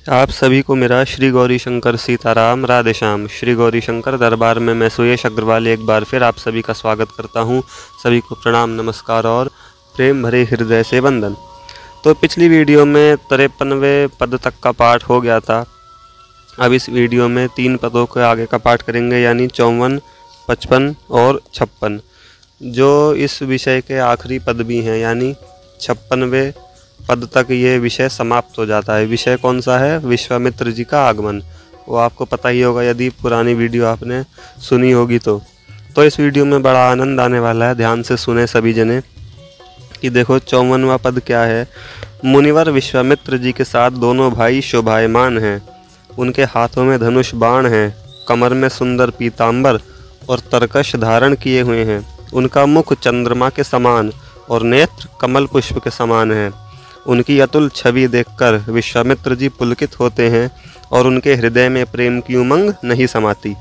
आप सभी को मेरा श्री गौरी शंकर सीताराम राधेश्याम। श्री गौरी शंकर दरबार में मैं सुयश अग्रवाल एक बार फिर आप सभी का स्वागत करता हूं। सभी को प्रणाम, नमस्कार और प्रेम भरे हृदय से वंदन। तो पिछली वीडियो में 53वें पद तक का पाठ हो गया था। अब इस वीडियो में 3 पदों के आगे का पाठ करेंगे, यानी 54, 55 और 56, जो इस विषय के आखिरी पद भी हैं। यानी 56वें पद तक ये विषय समाप्त हो जाता है। विषय कौन सा है? विश्वामित्र जी का आगमन। वो आपको पता ही होगा यदि पुरानी वीडियो आपने सुनी होगी तो इस वीडियो में बड़ा आनंद आने वाला है। ध्यान से सुने सभी जने कि देखो 54वां पद क्या है। मुनिवर विश्वामित्र जी के साथ दोनों भाई शोभायमान हैं। उनके हाथों में धनुष बाण हैं, कमर में सुंदर पीताम्बर और तरकश धारण किए हुए हैं। उनका मुख चंद्रमा के समान और नेत्र कमल पुष्प के समान है। उनकी अतुल छवि देखकर विश्वामित्र जी पुलकित होते हैं और उनके हृदय में प्रेम की उमंग नहीं समाती।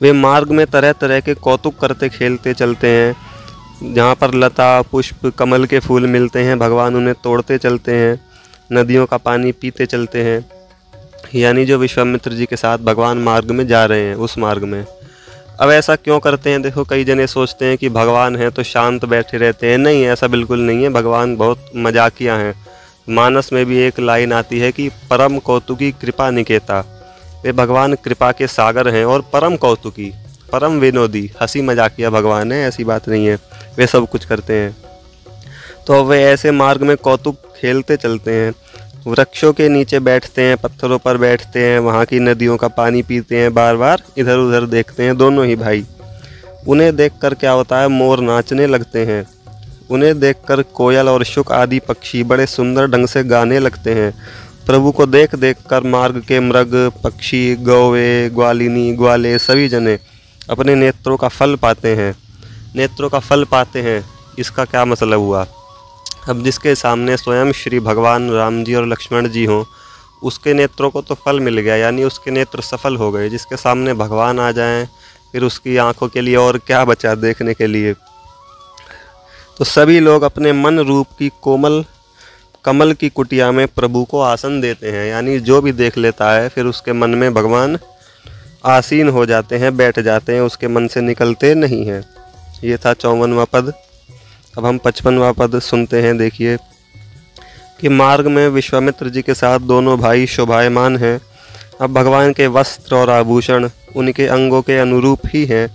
वे मार्ग में तरह तरह के कौतुक करते खेलते चलते हैं। जहाँ पर लता पुष्प कमल के फूल मिलते हैं, भगवान उन्हें तोड़ते चलते हैं। नदियों का पानी पीते चलते हैं। यानी जो विश्वामित्र जी के साथ भगवान मार्ग में जा रहे हैं, उस मार्ग में। अब ऐसा क्यों करते हैं? देखो, कई जने सोचते हैं कि भगवान हैं तो शांत बैठे रहते हैं। नहीं, ऐसा बिल्कुल नहीं है। भगवान बहुत मजाकिया हैं। मानस में भी एक लाइन आती है कि परम कौतुकी कृपा निकेता। वे भगवान कृपा के सागर हैं और परम कौतुकी, परम विनोदी, हंसी मजाकिया भगवान है। ऐसी बात नहीं है, वे सब कुछ करते हैं। तो वे ऐसे मार्ग में कौतुक खेलते चलते हैं। वृक्षों के नीचे बैठते हैं, पत्थरों पर बैठते हैं, वहाँ की नदियों का पानी पीते हैं, बार बार इधर उधर देखते हैं दोनों ही भाई। उन्हें देखकर क्या होता है? मोर नाचने लगते हैं। उन्हें देखकर कोयल और शुक आदि पक्षी बड़े सुंदर ढंग से गाने लगते हैं। प्रभु को देख देख कर मार्ग के मृग, पक्षी, गौवे, ग्वालिनी, ग्वाले सभी जने अपने नेत्रों का फल पाते हैं। नेत्रों का फल पाते हैं, इसका क्या मतलब हुआ? अब जिसके सामने स्वयं श्री भगवान राम जी और लक्ष्मण जी हों, उसके नेत्रों को तो फल मिल गया, यानी उसके नेत्र सफल हो गए। जिसके सामने भगवान आ जाएं, फिर उसकी आंखों के लिए और क्या बचा देखने के लिए? तो सभी लोग अपने मन रूप की कोमल कमल की कुटिया में प्रभु को आसन देते हैं। यानी जो भी देख लेता है फिर उसके मन में भगवान आसीन हो जाते हैं, बैठ जाते हैं, उसके मन से निकलते नहीं हैं। ये था 54वां पद। अब हम 55वां पद सुनते हैं। देखिए कि मार्ग में विश्वामित्र जी के साथ दोनों भाई शोभायमान हैं। अब भगवान के वस्त्र और आभूषण उनके अंगों के अनुरूप ही हैं,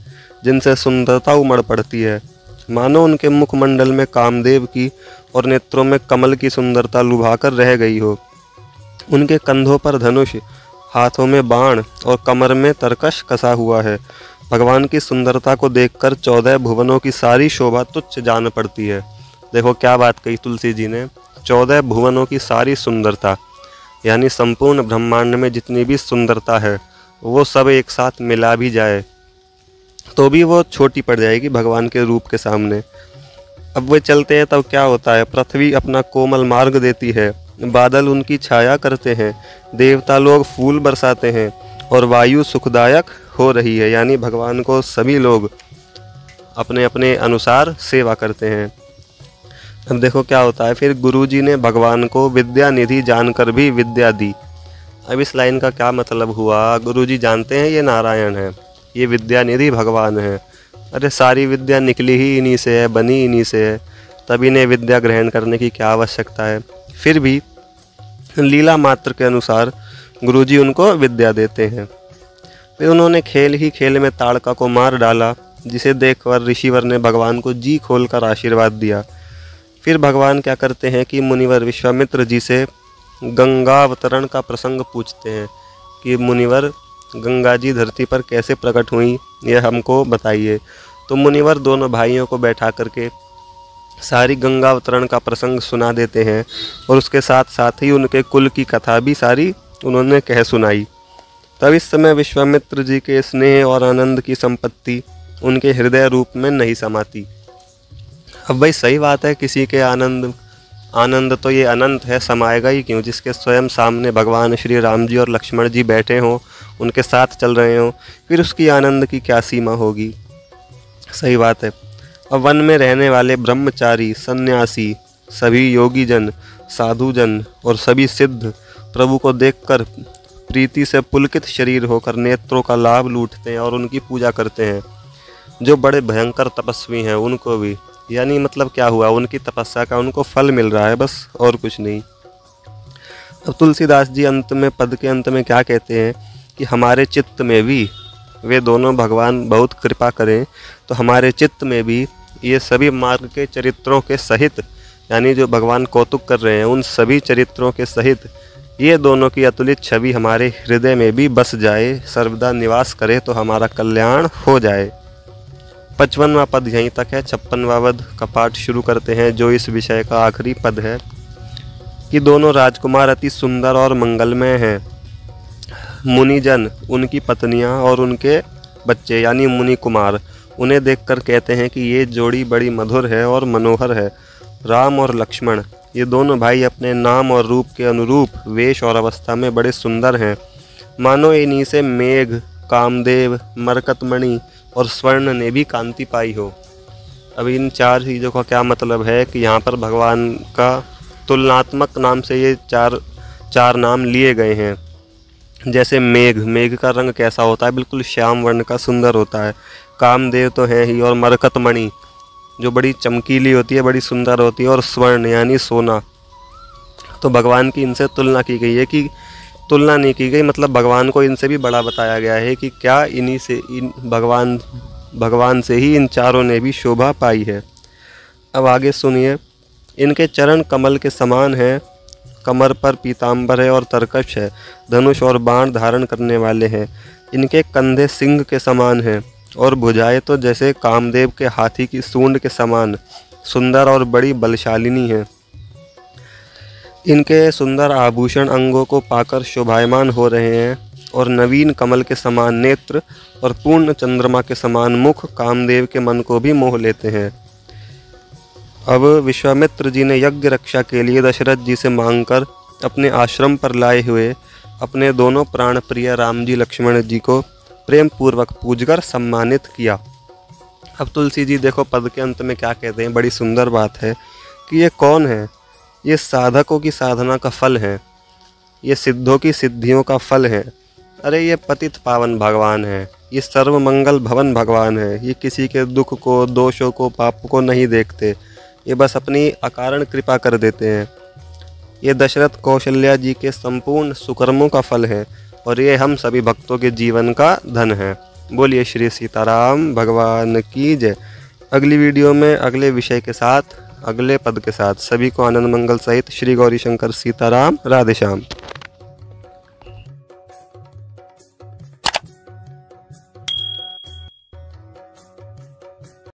जिनसे सुंदरता उमड़ पड़ती है। मानो उनके मुखमंडल में कामदेव की और नेत्रों में कमल की सुंदरता लुभाकर रह गई हो। उनके कंधों पर धनुष, हाथों में बाण और कमर में तरकश कसा हुआ है। भगवान की सुंदरता को देखकर 14 भुवनों की सारी शोभा तुच्छ जान पड़ती है। देखो क्या बात कही तुलसी जी ने, 14 भुवनों की सारी सुंदरता, यानी संपूर्ण ब्रह्मांड में जितनी भी सुंदरता है वो सब एक साथ मिला भी जाए तो भी वो छोटी पड़ जाएगी भगवान के रूप के सामने। अब वे चलते हैं तब क्या होता है? पृथ्वी अपना कोमल मार्ग देती है, बादल उनकी छाया करते हैं, देवता लोग फूल बरसाते हैं और वायु सुखदायक हो रही है। यानी भगवान को सभी लोग अपने अपने अनुसार सेवा करते हैं। अब देखो क्या होता है, फिर गुरुजी ने भगवान को विद्या निधि जानकर भी विद्या दी। अब इस लाइन का क्या मतलब हुआ? गुरुजी जानते हैं ये नारायण है, ये विद्या निधि भगवान है। अरे सारी विद्या निकली ही इन्हीं से है, बनी इन्हीं से है, तब इन्हें विद्या ग्रहण करने की क्या आवश्यकता है? फिर भी लीला मात्र के अनुसार गुरुजी उनको विद्या देते हैं। फिर उन्होंने खेल ही खेल में ताड़का को मार डाला, जिसे देखकर ऋषिवर ने भगवान को जी खोलकर आशीर्वाद दिया। फिर भगवान क्या करते हैं कि मुनिवर विश्वामित्र जी से गंगावतरण का प्रसंग पूछते हैं कि मुनिवर, गंगा जी धरती पर कैसे प्रकट हुई, यह हमको बताइए। तो मुनिवर दोनों भाइयों को बैठा करके सारी गंगावतरण का प्रसंग सुना देते हैं और उसके साथ साथ ही उनके कुल की कथा भी सारी उन्होंने कह सुनाई। तब इस समय विश्वामित्र जी के स्नेह और आनंद की संपत्ति उनके हृदय रूप में नहीं समाती। अब भाई सही बात है, किसी के आनंद तो ये अनंत है, समाएगा ही क्यों? जिसके स्वयं सामने भगवान श्री राम जी और लक्ष्मण जी बैठे हों, उनके साथ चल रहे हों, फिर उसकी आनंद की क्या सीमा होगी? सही बात है। अब वन में रहने वाले ब्रह्मचारी, सन्यासी, सभी योगीजन, साधुजन और सभी सिद्ध प्रभु को देखकर प्रीति से पुलकित शरीर होकर नेत्रों का लाभ लूटते हैं और उनकी पूजा करते हैं। जो बड़े भयंकर तपस्वी हैं उनको भी, यानी मतलब क्या हुआ, उनकी तपस्या का उनको फल मिल रहा है, बस और कुछ नहीं। अब तुलसीदास जी अंत में, पद के अंत में क्या कहते हैं कि हमारे चित्त में भी, वे दोनों भगवान बहुत कृपा करें तो हमारे चित्त में भी ये सभी मार्ग के चरित्रों के सहित, यानी जो भगवान कौतुक कर रहे हैं उन सभी चरित्रों के सहित ये दोनों की अतुलित छवि हमारे हृदय में भी बस जाए, सर्वदा निवास करे तो हमारा कल्याण हो जाए। 55वां पद यहीं तक है। 56वां पद का पाठ शुरू करते हैं, जो इस विषय का आखिरी पद है कि दोनों राजकुमार अति सुंदर और मंगलमय हैं। मुनिजन, उनकी पत्नियां और उनके बच्चे यानी मुनि कुमार, उन्हें देखकर कहते हैं कि ये जोड़ी बड़ी मधुर है और मनोहर है। राम और लक्ष्मण, ये दोनों भाई अपने नाम और रूप के अनुरूप वेश और अवस्था में बड़े सुंदर हैं, मानो इन्हीं से मेघ, कामदेव, मरकतमणि और स्वर्ण ने भी कांति पाई हो। अब इन चार चीज़ों का क्या मतलब है कि यहाँ पर भगवान का तुलनात्मक नाम से ये चार नाम लिए गए हैं। जैसे मेघ का रंग कैसा होता है, बिल्कुल श्याम वर्ण का सुंदर होता है। कामदेव तो है ही, और मरकतमणि जो बड़ी चमकीली होती है, बड़ी सुंदर होती है, और स्वर्ण यानी सोना। तो भगवान की इनसे तुलना की गई है, कि तुलना नहीं की गई, मतलब भगवान को इनसे भी बड़ा बताया गया है कि क्या इन्हीं से, इन भगवान से ही इन चारों ने भी शोभा पाई है। अब आगे सुनिए, इनके चरण कमल के समान हैं, कमर पर पीताम्बर है और तरकश है, धनुष और बाण धारण करने वाले हैं। इनके कंधे सिंह के समान हैं और भुजाएं तो जैसे कामदेव के हाथी की सूंड के समान सुंदर और बड़ी बलशालिनी हैं। इनके सुंदर आभूषण अंगों को पाकर शोभायमान हो रहे हैं और नवीन कमल के समान नेत्र और पूर्ण चंद्रमा के समान मुख कामदेव के मन को भी मोह लेते हैं। अब विश्वामित्र जी ने यज्ञ रक्षा के लिए दशरथ जी से मांगकर अपने आश्रम पर लाए हुए अपने दोनों प्राण प्रिय राम जी लक्ष्मण जी को प्रेम पूर्वक पूजकर सम्मानित किया। अब तुलसी जी देखो पद के अंत में क्या कहते हैं, बड़ी सुंदर बात है कि ये कौन है, ये साधकों की साधना का फल है, ये सिद्धों की सिद्धियों का फल है। अरे ये पतित पावन भगवान है, ये सर्वमंगल भवन भगवान है। ये किसी के दुख को, दोषों को, पाप को नहीं देखते, ये बस अपनी अकारण कृपा कर देते हैं। ये दशरथ कौशल्या जी के संपूर्ण सुकर्मों का फल है और ये हम सभी भक्तों के जीवन का धन है। बोलिए श्री सीताराम भगवान की जय। अगली वीडियो में अगले विषय के साथ, अगले पद के साथ सभी को आनंद मंगल सहित श्री गौरी शंकर सीताराम, राधे श्याम।